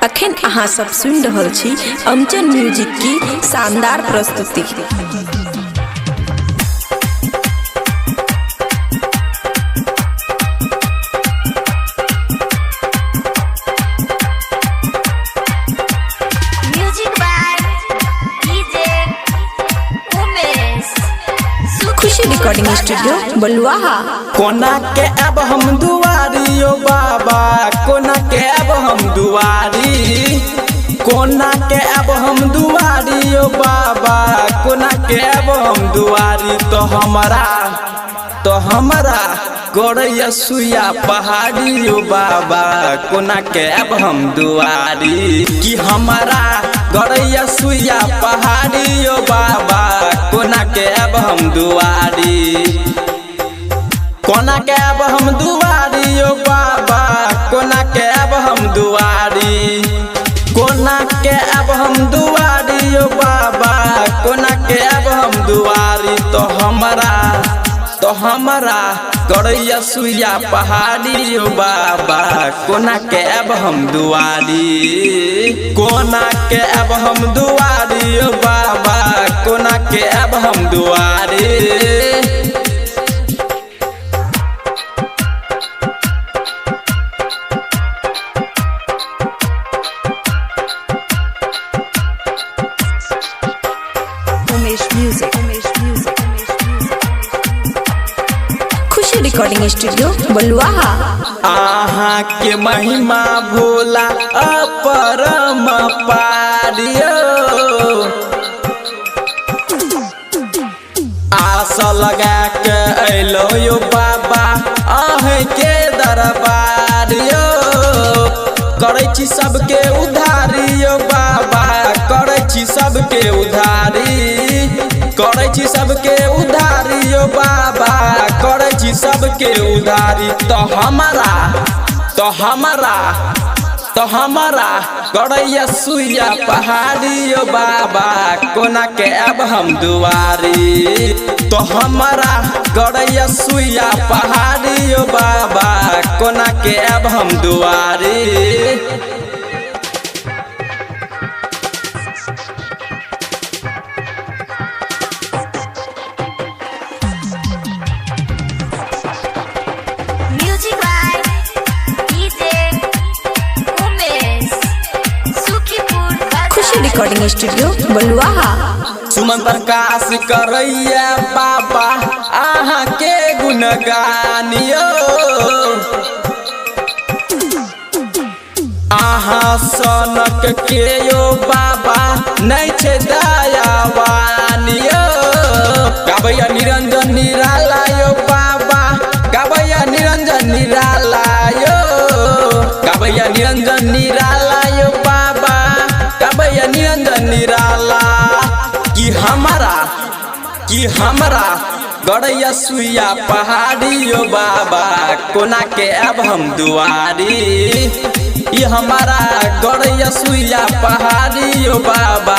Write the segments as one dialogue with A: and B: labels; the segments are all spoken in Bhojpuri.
A: अखन अहाँ सब सुन रहल छी अमचन म्यूजिक की शानदार प्रस्तुति। खुशी रिकॉर्डिंग स्टूडियो बलुआहा।
B: कोना के अब हम दुआरी ओ बाबा, कोना के अब हम दुआरी, कोना के अब हम दुआरी ओ बाबा, कोना के अब हम दुआरी। तो हमारा गोरैया सुइया पहाड़ी ओ बाबा, कोना के अब हम दुआरी। कि हमारा गोरैया सुइया पहाड़ी ओ बाबा, कोना के अब हम दुआरी। कोना के अब हम दुआरी ओ बाबा, कोना के अब हम दुआरी, कोना के अब हम दुआरी ओ बाबा, कोना के अब हम दुआरी। तो हमारा गोरैया सुइया पहाड़ी ओ बाबा, कोना के अब हम दुआरी, कोना के अब हम दुआरी ओ बाबा, कोना के अब हम दुआरी।
A: खुशी रिकॉर्डिंग स्टूडियो बलुआहा।
B: आहा के महिमा भोला अपरम पारियो, आशा लगा के अइलो यो बाबा आह के दरबारियो। करै छी सबके उधारी ओ बाबा, करै छी सबके उधारी, करै छी सबके उधारी ओ बाबा, करै छी सबके उधारी। तो हमारा गोरैया सुइया पहाड़ी ओ बाबा, कोना के अब हम दुआरी। तो हमारा गोरैया सुइया पहाड़ी ओ बाबा, कोना के अब हम दुआरी।
A: खुशी रिकॉर्डिंग स्टूडियो बलुआहा।
B: सुमन प्रकाश करैया बाबा आहा के गुणगानियो, आहा सनक के यो बाबा नहीं छे दयावानियो। गाबैया निरंजन निराला यो बाबा, गाबैया निरंजन निराला यो, गाबैया निरंजन निराला यो बाबा, गाबैया निरंजन निराला। कि हमारा गोरैया सुइया पहाड़ी ओ बाबा, कोना के अब हम दुआरी। ये हमारा गोरैया सुइया पहाड़ी ओ बाबा,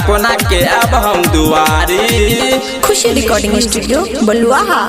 B: कोना के अब हम दुआरी।
A: खुशी रिकॉर्डिंग स्टूडियो बलुआहा।